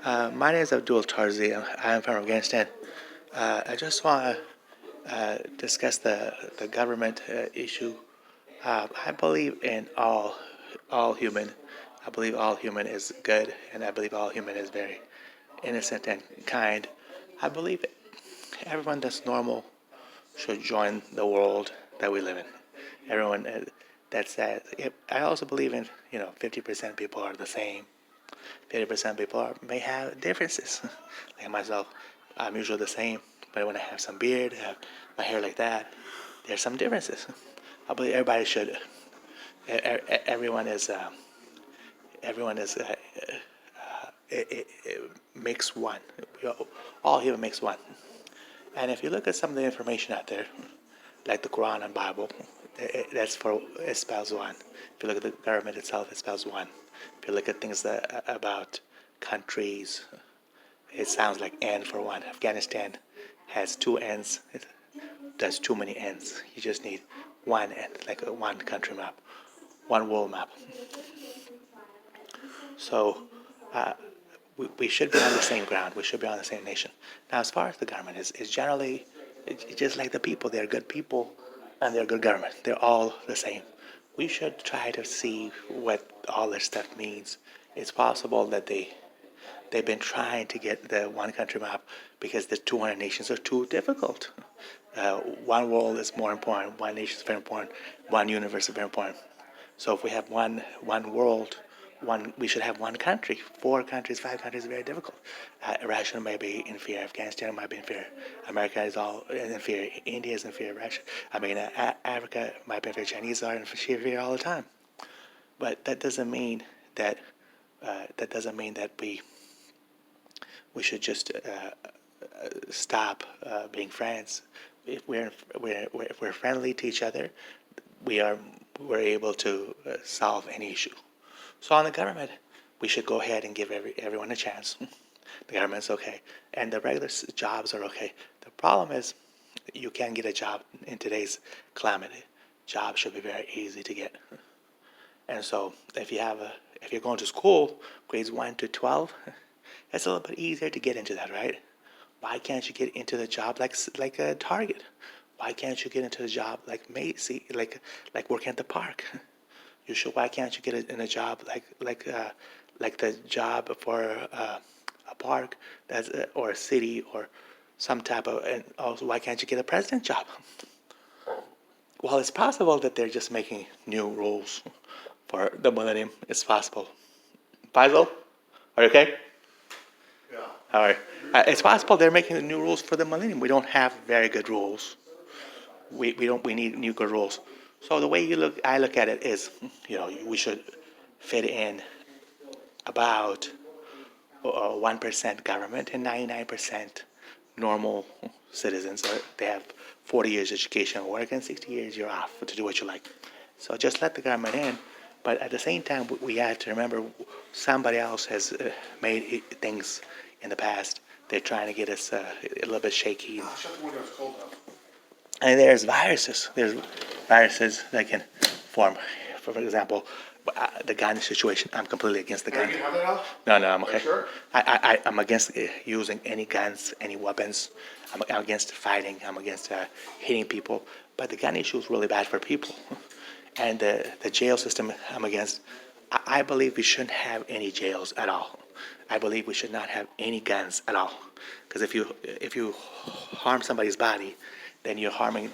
My name is Abdul Tarzi. I'm from Afghanistan. I just want to discuss the government issue. I believe in all human. I believe all human is good, and I believe all human is very innocent and kind. I believe everyone that's normal should join the world that we live in. Everyone that's I also believe in 50% people are the same. 50% people may have differences. Like myself, I'm usually the same, but when I have some beard, have my hair like that, there's some differences. I believe everybody should. Everyone is. Everyone is. It makes one. All human makes one. And if you look at some of the information out there, like the Quran and Bible, it spells one. If you look at the government itself, it spells one. If you look at things about countries, it sounds like N for one. Afghanistan has two N's. There's too many N's. You just need one N, like a one country map, one world map. So we should be on the same ground. We should be on the same nation. Now, as far as the government is generally, it's just like the people. They're good people, and they're good government. They're all the same. We should try to see what all this stuff means. It's possible that they've been trying to get the one country map because the 200 nations are too difficult. One world is more important. One nation is very important. One universe is very important. So if we have one world, we should have one country. 4 countries, 5 countries is very difficult. Russia may be inferior. Afghanistan might be inferior. America is all inferior. India is inferior. Russia. Africa might be inferior. Chinese are inferior all the time. But that doesn't mean that we should just stop being friends. If we're friendly to each other, we're able to solve any issue. So on the government, we should go ahead and give everyone a chance. The government's okay, and the regular jobs are okay. The problem is you can't get a job in today's climate. Jobs should be very easy to get. And so if you're going to school, grades 1 to 12, it's a little bit easier to get into that, right? Why can't you get into the job like a Target? Why can't you get into the job like Macy, like working at the park? Why can't you get in a job like the job for a park or a city or some type of, and also why can't you get a president job? Well, it's possible that they're just making new rules for the millennium. It's possible. Faisal, are you okay? Yeah. All right. It's possible they're making the new rules for the millennium. We don't have very good rules. We need new good rules. So the way I look at it is, we should fit in about 1% government and 99% normal citizens. They have 40 years education, work, and 60 years you're off to do what you like. So just let the government in. But at the same time, we have to remember somebody else has made things in the past. They're trying to get us a little bit shaky. Shut the window, it's cold now. And there's viruses. There's viruses that can form. For example, the gun situation. I'm completely against the gun. You have that now? No, I'm okay. Are you sure? I'm against using any guns, any weapons. I'm against fighting. I'm against hitting people. But the gun issue is really bad for people. And the jail system, I'm against. I believe we shouldn't have any jails at all. I believe we should not have any guns at all. Because if you harm somebody's body, then you're harming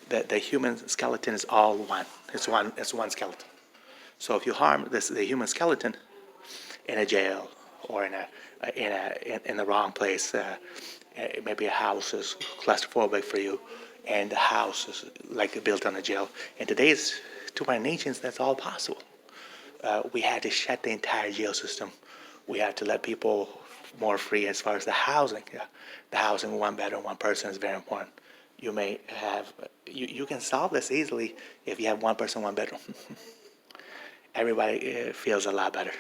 the human skeleton is all one. It's one skeleton. So if you harm the human skeleton in a jail or in the wrong place, maybe a house is claustrophobic for you, and the house is like built on a jail. In today's 200 nations, that's all possible. We had to shut the entire jail system. We had to let people more free as far as the housing. The housing, one bedroom, one person is very important. You can solve this easily if you have one person, one bedroom. Everybody feels a lot better.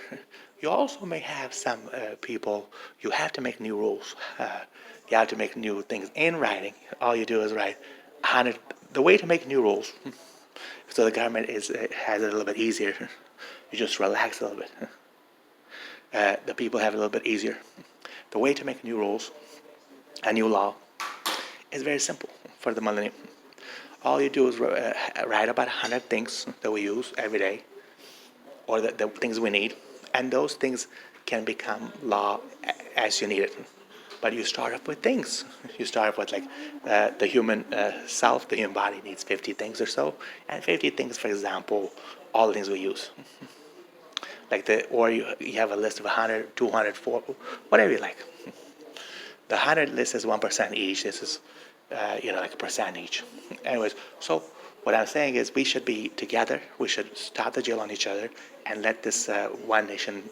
You also may have some people, you have to make new rules. You have to make new things in writing. All you do is write 100. The way to make new rules, so the government has it a little bit easier. You just relax a little bit. The people have it a little bit easier. The way to make new rules, a new law, is very simple for the millennium. All you do is write about 100 things that we use every day, or the things we need, and those things can become law as you need it. But you start off with things. You start off with like the human self, the human body needs 50 things or so, and 50 things, for example, all the things we use. Or you have a list of 100, 200, 400, whatever you like. The 100 list is 1% each. This is, like a percent each. Anyways, so what I'm saying is we should be together. We should stop the jail on each other and let this one nation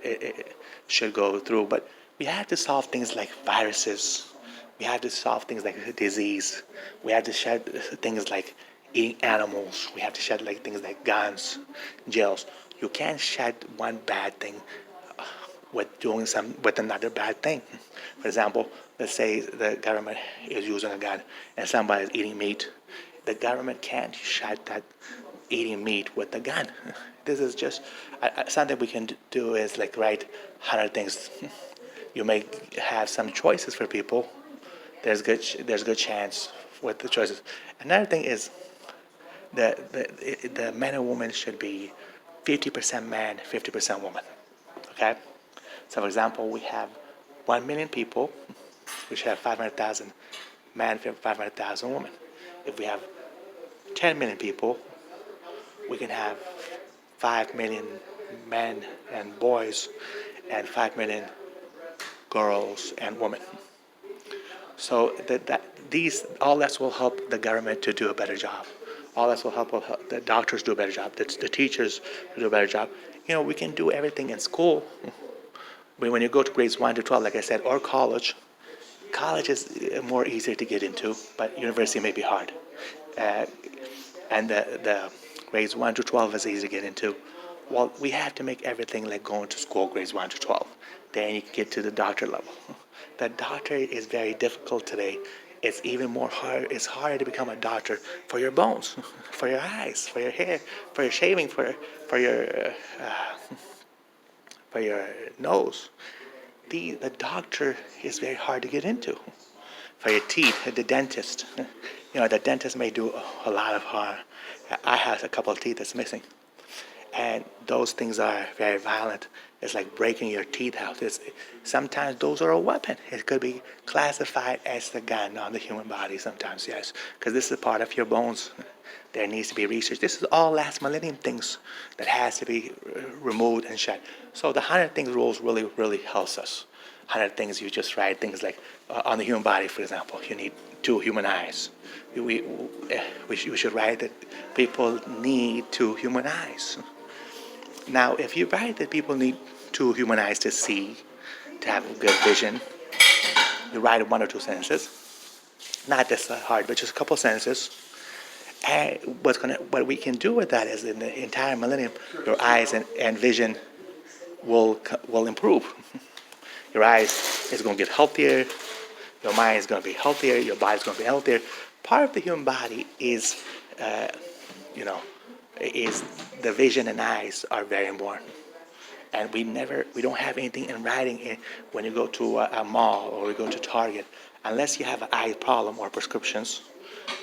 it should go through. But we have to solve things like viruses. We have to solve things like disease. We have to shed things like eating animals. We have to shed like things like guns, jails. You can't shed one bad thing with another bad thing. For example, let's say the government is using a gun and somebody is eating meat. The government can't shut that eating meat with the gun. This is just something we can do is like write 100 things. You may have some choices for people. There's good chance with the choices. Another thing is the men and women should be 50% man, 50% woman. Okay? So, for example, we have 1 million people, we should have 500,000 men, 500,000 women. If we have 10 million people, we can have 5 million men and boys and 5 million girls and women. So all that will help the government to do a better job. All that will help the doctors do a better job, the teachers do a better job. We can do everything in school. When you go to grades 1 to 12, like I said, or college is more easier to get into, but university may be hard. And the grades 1 to 12 is easy to get into. Well, we have to make everything like going to school, grades 1 to 12. Then you can get to the doctor level. The doctor is very difficult today. It's even more hard. It's harder to become a doctor for your bones, for your eyes, for your hair, for your shaving, for your nose. The doctor is very hard to get into. For your teeth, the dentist. The dentist may do a lot of harm. I have a couple of teeth that's missing. And those things are very violent. It's like breaking your teeth out. Sometimes those are a weapon. It could be classified as a gun on the human body sometimes, yes. Because this is part of your bones. There needs to be research. This is all last millennium things that has to be removed and shed. So the 100 things rules really, really helps us. 100 things, you just write things like on the human body, for example, you need 2 human eyes. We should write that people need 2 human eyes. Now, if you write that people need 2 human eyes to see, to have good vision, you write 1 or 2 sentences. Not this hard, but just a couple sentences. And what we can do with that is in the entire millennium, your eyes and vision will improve. Your eyes is going to get healthier. Your mind is going to be healthier. Your body is going to be healthier. Part of the human body is the vision and eyes are very important. And we don't have anything in writing when you go to a mall or you go to Target, unless you have an eye problem or prescriptions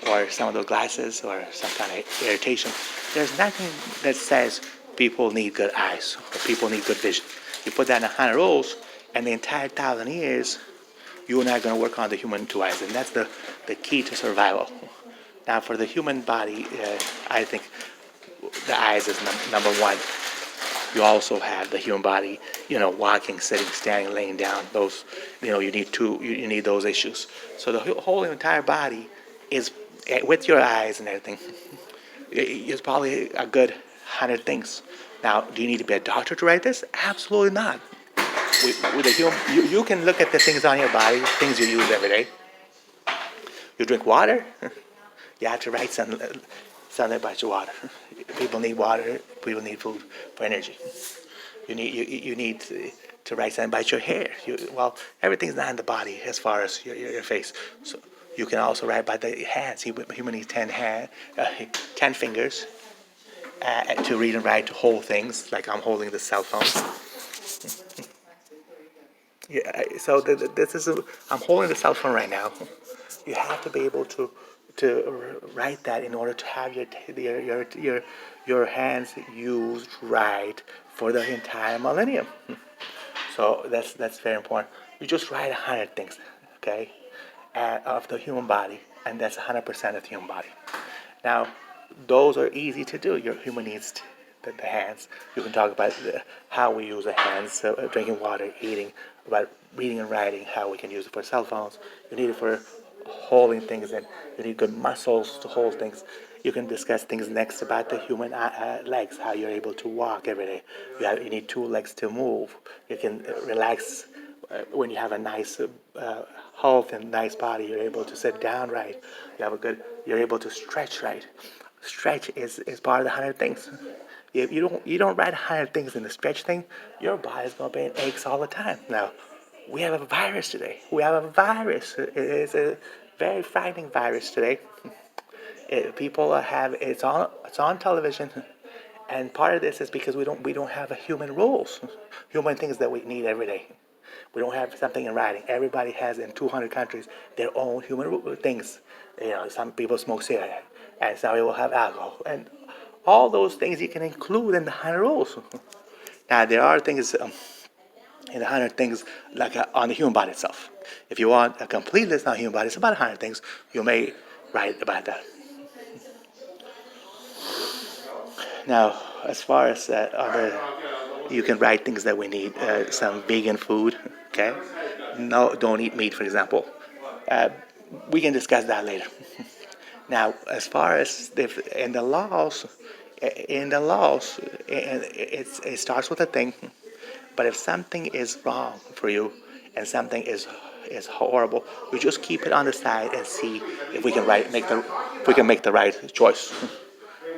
or some of those glasses or some kind of irritation. There's nothing that says people need good eyes or people need good vision. You put that in 100 rules, and the entire 1,000 years, you and I are going to work on the human 2 eyes, and that's the key to survival. Now, for the human body, I think the eyes is number 1. You also have the human body, walking, sitting, standing, laying down. Those, you need those issues. So the whole entire body is with your eyes and everything. It's probably a good 100 things. Now, do you need to be a doctor to write this? Absolutely not. You can look at the things on your body, things you use every day. You drink water. You have to write something about your water. People need water. People need food for energy. You need to write something about your hair. Everything's not in the body as far as your face. So you can also write about the hands. Human needs 10 fingers to read and write, to hold things. Like I'm holding the cell phone. Yeah, so this is I'm holding the cell phone right now. You have to be able to write that in order to have your hands used right for the entire millennium. So that's very important. You just write 100 things, okay, of the human body, and that's 100% of the human body. Now, those are easy to do. Your human needs, the hands. You can talk about how we use the hands, so, drinking water, eating, about reading and writing, how we can use it for cell phones. You need it for holding things, and you need good muscles to hold things. You can discuss things next about the human legs, how you're able to walk every day. You need two legs to move. You can relax when you have a nice health and nice body. You're able to sit down right. You're able to stretch right. Stretch is part of the 100 things. If you don't write 100 things in the stretch thing, your body's gonna be in aches all the time. Now, we have a virus today. We have a virus. It is a very frightening virus today. People have it's on television, and part of this is because we don't have a human rules, human things that we need every day. We don't have something in writing. Everybody has in 200 countries their own human things. Some people smoke cigarette, and some people have alcohol, and all those things you can include in the 100 rules. Now there are things in the 100 things like on the human body itself. If you want a complete list on the human body, it's about 100 things. You may write about that. Now, as far as other, you can write things that we need. Some vegan food, okay? No, don't eat meat, for example. Uh, we can discuss that later. Now, as far as if in the laws, it starts with a thing. But if something is wrong for you and something is horrible, we just keep it on the side and see if we can make the right choice.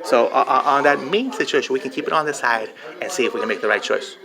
So on that mean situation, we can keep it on the side and see if we can make the right choice.